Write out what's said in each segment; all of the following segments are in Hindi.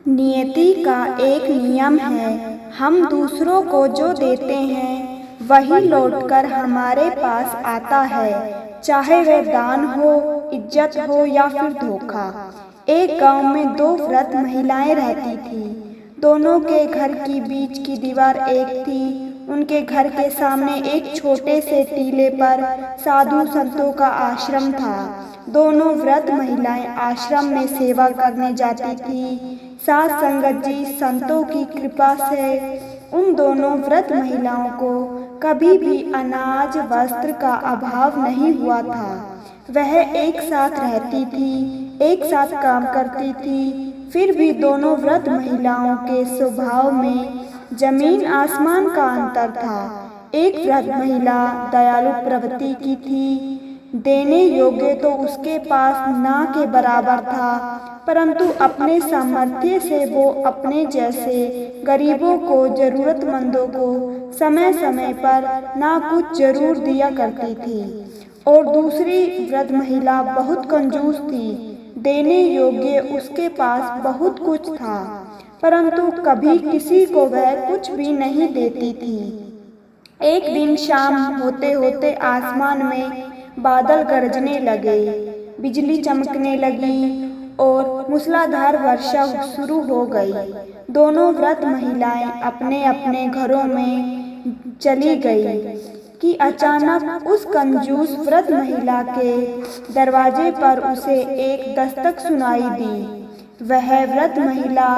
नियति का एक नियम है, हम दूसरों को जो देते हैं वही लौटकर हमारे पास आता है, चाहे वह दान हो, इज्जत हो या फिर धोखा। एक गांव में दो वृद्ध महिलाएं रहती थीं। दोनों के घर की बीच की दीवार एक थी। उनके घर के सामने एक छोटे से टीले पर साधु संतों का आश्रम था। दोनों वृद्ध महिलाएं आश्रम में सेवा करने जाती थीं। साथ संगत जी संतों की कृपा से उन दोनों वृद्ध महिलाओं को कभी भी अनाज वस्त्र का अभाव नहीं हुआ था। वह एक साथ रहती थी, एक साथ काम करती थी। फिर भी दोनों वृद्ध महिलाओं के स्वभाव में जमीन आसमान का अंतर था। एक वृद्ध महिला दयालु प्रवृत्ति की थी। देने योग्य तो उसके पास ना के बराबर था, परंतु अपने सामर्थ्य से वो अपने जैसे गरीबों को, जरूरतमंदों को समय समय पर ना कुछ जरूर दिया करती थी। और दूसरी वृद्ध महिला बहुत कंजूस थी। देने योग्य उसके पास बहुत कुछ था, परंतु कभी किसी को वह कुछ भी नहीं देती थी। एक दिन शाम होते होते आसमान में बादल गरजने लगे, बिजली चमकने लगी और मूसलाधार वर्षा शुरू हो गई। दोनों वृद्ध महिलाएं अपने अपने घरों में चली गई कि अचानक उस कंजूस वृद्ध महिला के दरवाजे पर उसे एक दस्तक सुनाई दी। वह वृद्ध महिला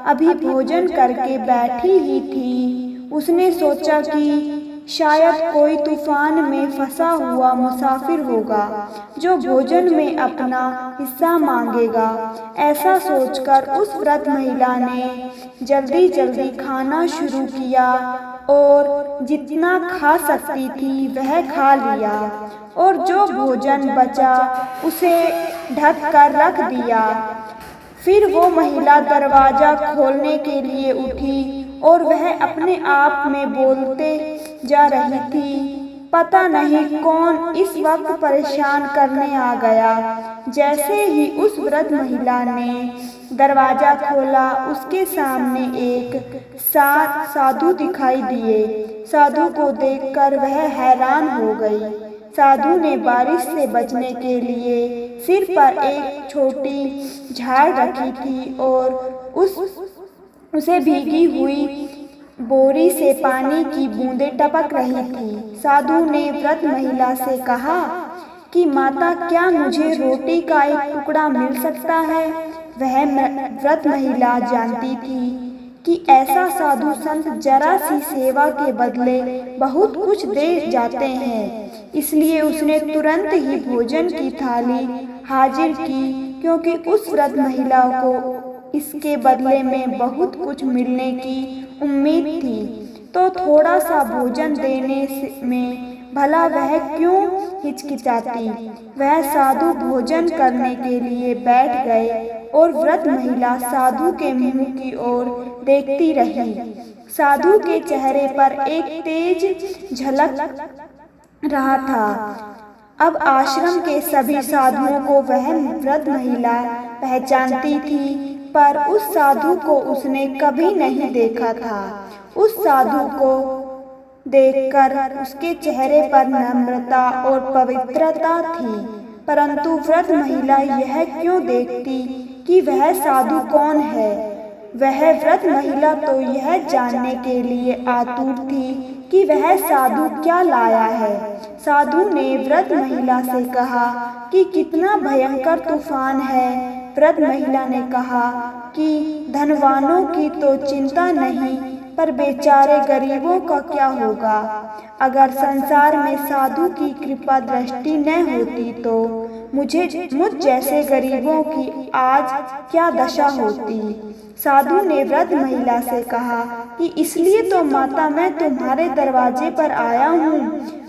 अभी भोजन करके बैठी ही थी। उसने सोचा कि शायद कोई तूफान में फंसा हुआ मुसाफिर होगा जो भोजन में अपना हिस्सा मांगेगा। ऐसा सोचकर उस वृद्ध महिला ने जल्दी जल्दी खाना शुरू किया और जितना खा सकती थी वह खा लिया और जो भोजन बचा उसे ढक कर रख दिया। फिर वो महिला दरवाजा खोलने के लिए उठी और वह अपने आप में बोलते जा रही थी, पता नहीं कौन इस वक्त परेशान करने आ गया। जैसे ही उस वृद्ध महिला ने दरवाजा खोला, उसके सामने एक साधु दिखाई दिए। साधु को देखकर वह हैरान हो गई। साधु ने बारिश से बचने के लिए सिर पर एक छोटी झाड़ रखी थी और उसे भीगी हुई बोरी से पानी की बूंदें टपक रही थी। साधु ने वृद्ध महिला से कहा कि माता, क्या मुझे रोटी का एक टुकड़ा मिल सकता है? वह वृद्ध महिला जानती थी कि ऐसा साधु संत जरा सी सेवा के बदले बहुत कुछ दे जाते हैं, इसलिए उसने तुरंत ही भोजन की थाली हाजिर की, क्योंकि उस वृद्ध महिला को इसके बदले में बहुत कुछ मिलने की उम्मीद थी। तो थोड़ा सा भोजन देने में भला वह क्यों हिचकिचाती। वह साधु भोजन करने के लिए बैठ गए और वृद्ध महिला साधु के मुंह की ओर देखती रही। साधु के चेहरे पर एक तेज झलक रहा था। अब आश्रम के सभी साधुओं को वह वृद्ध महिला पहचानती थी, पर उस साधु को उसने कभी नहीं देखा था। उस साधु को देखकर उसके चेहरे पर नम्रता और पवित्रता थी, परंतु वृद्ध महिला यह क्यों देखती कि वह साधु कौन है। वह वृद्ध महिला तो यह जानने के लिए आतुर थी कि वह साधु क्या लाया है। साधु ने वृद्ध महिला से कहा कि कितना भयंकर तूफान है। वृद्ध महिला ने कहा कि धनवानों की तो चिंता नहीं, पर बेचारे गरीबों का क्या होगा। अगर संसार में साधु की कृपा दृष्टि न होती तो मुझ जैसे गरीबों की आज क्या दशा होती। साधु ने वृद्ध महिला से कहा कि इसलिए तो माता मैं तुम्हारे दरवाजे पर आया हूँ,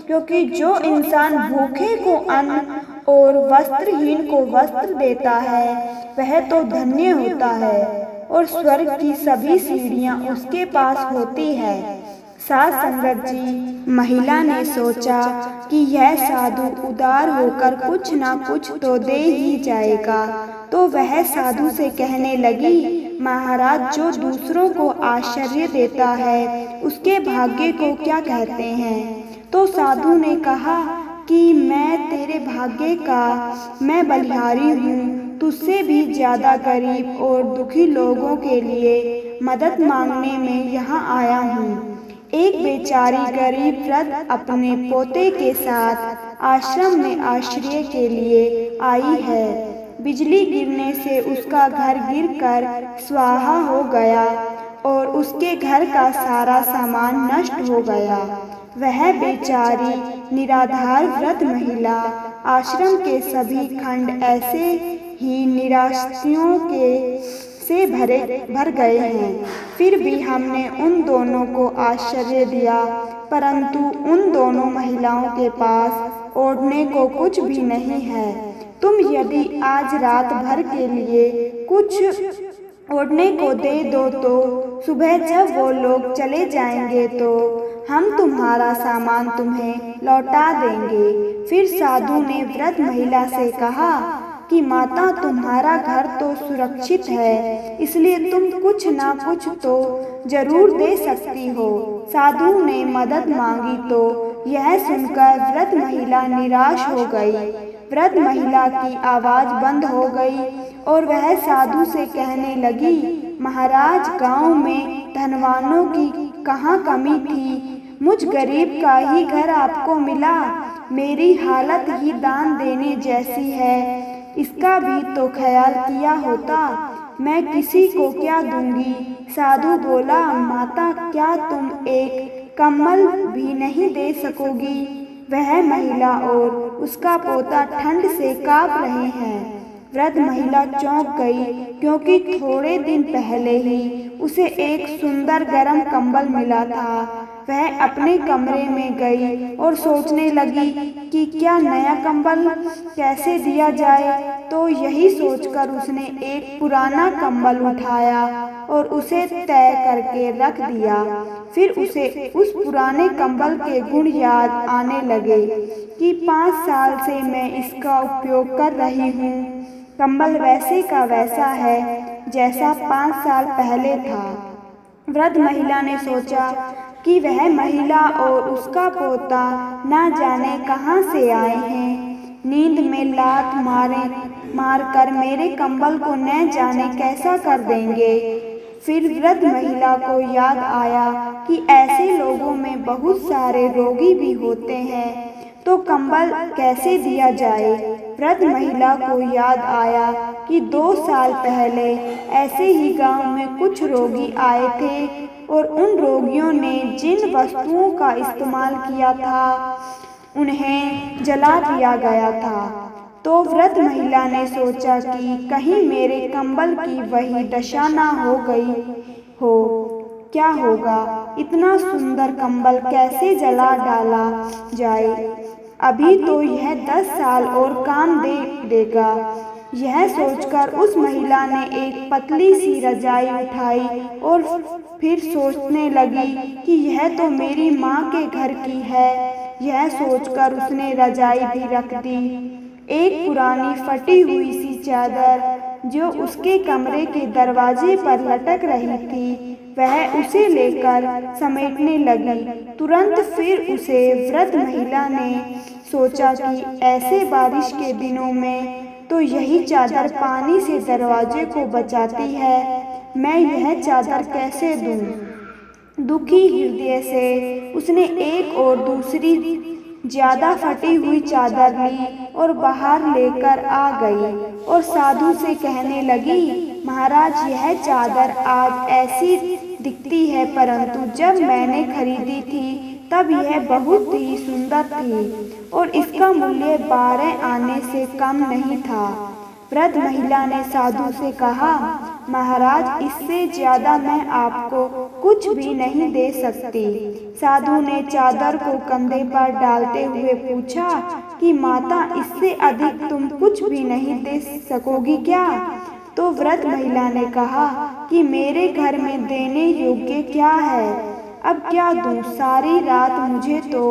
क्योंकि जो इंसान भूखे को अन्न और वस्त्रहीन को वस्त्र देता है वह तो धन्य होता है और स्वर्ग की सभी सीढ़ियां उसके पास होती है। साथ संगत जी, महिला ने सोचा कि यह साधु उदार होकर कुछ ना कुछ तो दे ही जाएगा, तो वह साधु से कहने लगी, महाराज, जो दूसरों को आश्चर्य देता है उसके भाग्य को क्या कहते हैं? तो साधु ने कहा कि मैं तेरे भाग्य का मैं बलिहारी हूँ, तुझसे भी ज़्यादा गरीब और दुखी लोगों के लिए मदद मांगने में यहाँ आया हूँ। एक बेचारी गरीब वृद्ध अपने पोते के साथ आश्रम में आश्रय के लिए आई है। बिजली गिरने से उसका घर गिरकर स्वाहा हो गया और उसके घर का सारा सामान नष्ट हो गया। वह बेचारी निराधार वृद्ध महिला, आश्रम के सभी खंड ऐसे ही निराश्रियों के से भर गए हैं। फिर भी हमने उन दोनों को आश्रय दिया, परंतु उन दोनों महिलाओं के पास ओढ़ने को कुछ भी नहीं है। तुम यदि आज रात भर के लिए कुछ ओढ़ने को दे दो तो सुबह जब वो लोग चले जाएंगे तो हम तुम्हारा सामान तुम्हें लौटा देंगे। फिर साधु ने वृद्ध महिला से कहा कि माता, तुम्हारा घर तो सुरक्षित है, इसलिए तुम कुछ ना कुछ तो जरूर दे सकती हो। साधु ने मदद मांगी तो यह सुनकर वृद्ध महिला निराश हो गई। वृद्ध महिला की आवाज़ बंद हो गई और वह साधु से कहने लगी, महाराज, गांव में धनवानों की कहाँ कमी थी, मुझ गरीब का ही घर आपको मिला। मेरी हालत ही दान देने जैसी है, इसका भी तो ख्याल किया होता। मैं किसी को क्या दूंगी? साधु बोला, माता, क्या तुम एक कम्बल भी नहीं दे सकोगी? वह महिला और उसका पोता ठंड से कांप रहे हैं। वृद्ध महिला चौंक गई, क्योंकि थोड़े दिन पहले ही उसे एक सुंदर गर्म कंबल मिला था। वह अपने कमरे में गई और सोचने लगी कि क्या नया कंबल कैसे दिया जाए। तो यही सोचकर उसने एक पुराना कंबल उठाया और उसे तय करके रख दिया। फिर उसे उस पुराने कंबल के गुण याद आने लगे कि 5 साल से मैं इसका उपयोग कर रही हूँ। कंबल वैसे का वैसा है जैसा 5 साल पहले था। वृद्ध महिला ने सोचा कि वह महिला और उसका पोता ना जाने कहाँ से आए हैं, नींद में लात मारकर मेरे कंबल को न जाने कैसा कर देंगे। फिर वृद्ध महिला को याद आया कि ऐसे लोगों में बहुत सारे रोगी भी होते हैं, तो कंबल कैसे दिया जाए। वृद्ध महिला को याद आया कि 2 साल पहले ऐसे ही गांव में कुछ रोगी आए थे और उन रोगियों ने जिन वस्तुओं का इस्तेमाल किया था उन्हें जला दिया गया था। तो वृद्ध महिला ने सोचा कि कहीं मेरे कंबल की वही दशा ना हो गई हो। क्या होगा, इतना सुंदर कंबल कैसे जला डाला जाए। अभी तो यह 10 साल और काम देगा। यह सोचकर उस महिला ने एक पतली सी रजाई उठाई और फिर सोचने लगी कि यह तो मेरी माँ के घर की है। यह सोचकर उसने रजाई भी रख दी। एक पुरानी फटी हुई सी चादर जो उसके कमरे के दरवाजे पर लटक रही थी, वह उसे लेकर समेटने लगी। तुरंत फिर उसे वृद्ध महिला ने सोचा कि ऐसे बारिश के दिनों में तो यही चादर पानी से दरवाजे को बचाती है। मैं यह चादर कैसे दूं? दुखी हृदय से उसने एक और दूसरी ज्यादा फटी हुई चादर ली और बाहर लेकर आ गई और साधु से कहने लगी, महाराज, यह चादर आज ऐसी दिखती है, परंतु जब मैंने खरीदी थी तब यह बहुत ही सुंदर थी और इसका मूल्य 12 आने से कम नहीं था। वृद्ध महिला ने साधु से कहा, महाराज, इससे ज्यादा मैं आपको कुछ भी नहीं दे सकती। साधु ने चादर को कंधे पर डालते हुए पूछा कि माता, इससे अधिक तुम कुछ भी नहीं दे सकोगी क्या? तो वृद्ध महिला ने कहा कि मेरे घर में देने योग्य क्या है, अब क्या दूं? सारी रात मुझे तो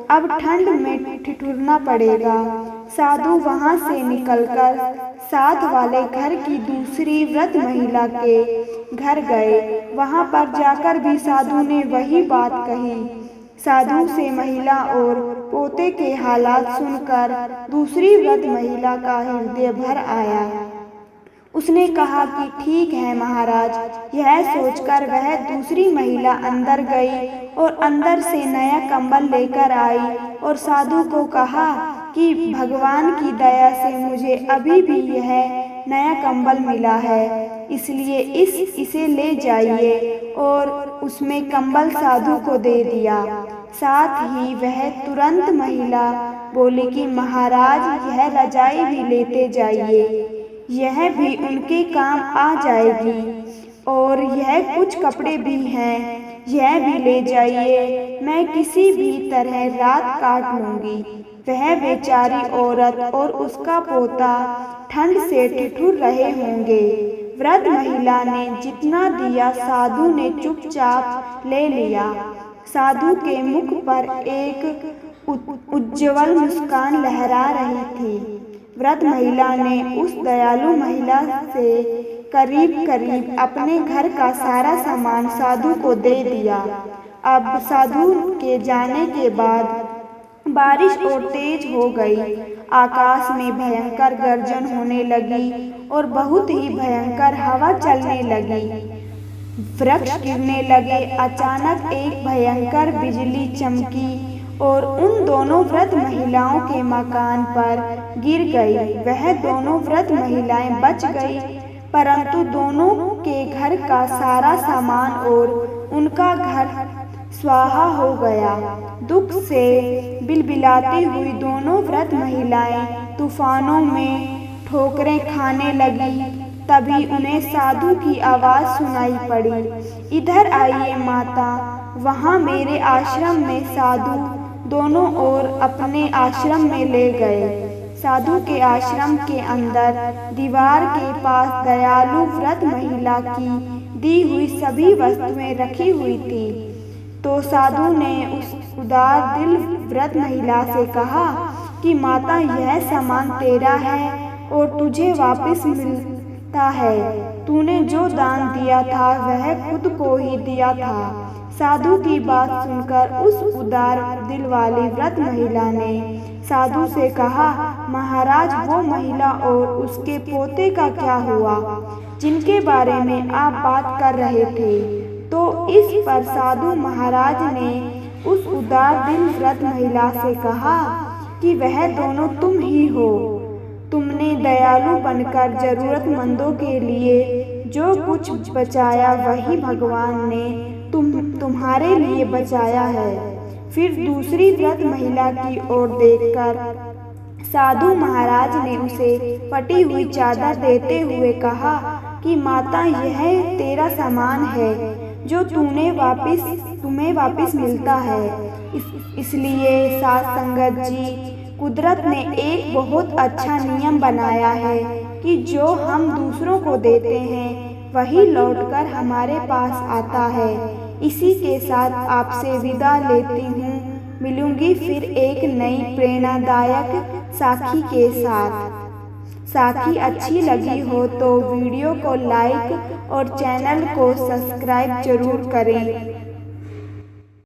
अब ठंड में ठिठुरना पड़ेगा। साधु वहां से निकलकर साथ वाले घर की दूसरी वृद्ध महिला के घर गए। वहां पर जाकर भी साधु ने वही बात कही। साधु से महिला और पोते के हालात सुनकर दूसरी वृद्ध महिला का हृदय भर आया। उसने कहा कि ठीक है महाराज। यह सोचकर वह दूसरी महिला अंदर गई और अंदर से नया कंबल लेकर आई और साधु को कहा कि भगवान की दया से मुझे अभी भी यह नया कंबल मिला है, इसलिए इसे ले जाइए। और उसमें कंबल साधु को दे दिया। साथ ही वह तुरंत महिला बोली कि महाराज यह रजाई भी लेते जाइए, यह भी उनके काम आ जाएगी। और यह कुछ कपड़े भी हैं, यह भी ले जाइए, मैं किसी भी तरह रात काट लूंगी। वह बेचारी औरत और उसका पोता ठंड से ठिठुर रहे होंगे। वृद्ध महिला ने जितना दिया साधु ने चुपचाप ले लिया। साधु के मुख पर एक उज्ज्वल मुस्कान लहरा रही थी। वृद्ध महिला ने उस दयालु महिला से करीब करीब अपने घर का सारा सामान साधु को दे दिया। अब साधु के जाने के बाद बारिश और तेज हो गई। आकाश में भयंकर गर्जन होने लगी और बहुत ही भयंकर हवा चलने लगी। वृक्ष गिरने लगे। अचानक एक भयंकर बिजली चमकी और उन दोनों वृद्ध महिलाओं के मकान पर गिर गई। वह दोनों वृद्ध महिलाएं बच गई, परंतु दोनों के घर का सारा सामान और उनका घर स्वाहा हो गया। दुख से बिलबिलाती हुई दोनों वृद्ध महिलाएं तूफानों में ठोकरें खाने लगी। तभी उन्हें साधु की आवाज सुनाई पड़ी, इधर आइए माता। वहाँ मेरे आश्रम में साधु दोनों ओर अपने आश्रम में ले गए। साधु के आश्रम के अंदर दीवार के पास दयालु वृद्ध महिला की दी हुई सभी वस्तुएं रखी हुई थी। तो साधु ने उस उदार दिल वृद्ध महिला से कहा कि माता यह सामान तेरा है और तुझे वापस मिलता है। तूने जो दान दिया था वह खुद को ही दिया था। साधु की बात सुनकर उस उदार दिल वाली वृद्ध महिला ने साधु से कहा, महाराज वो महिला और उसके पोते का क्या हुआ जिनके बारे में आप बात कर रहे थे? तो इस पर साधु महाराज ने उस उदार दिल वृद्ध महिला से कहा कि वह दोनों तुम ही हो। तुमने दयालु बनकर जरूरतमंदों के लिए जो कुछ बचाया वही भगवान ने तुम्हारे लिए बचाया है। फिर दूसरी वृद्ध महिला की ओर देखकर साधु महाराज ने उसे फटी हुई चादर देते हुए कहा कि माता यह तेरा सामान है जो तुम्हें वापस मिलता है। इसलिए साध संगत जी, कुदरत ने एक बहुत अच्छा नियम बनाया है कि जो हम दूसरों को देते हैं वही लौटकर हमारे पास आता है। इसी के साथ आपसे विदा लेती हूँ। मिलूंगी फिर एक नई प्रेरणादायक साखी के साथ। साखी अच्छी लगी हो तो वीडियो को लाइक और चैनल को सब्सक्राइब जरूर करें।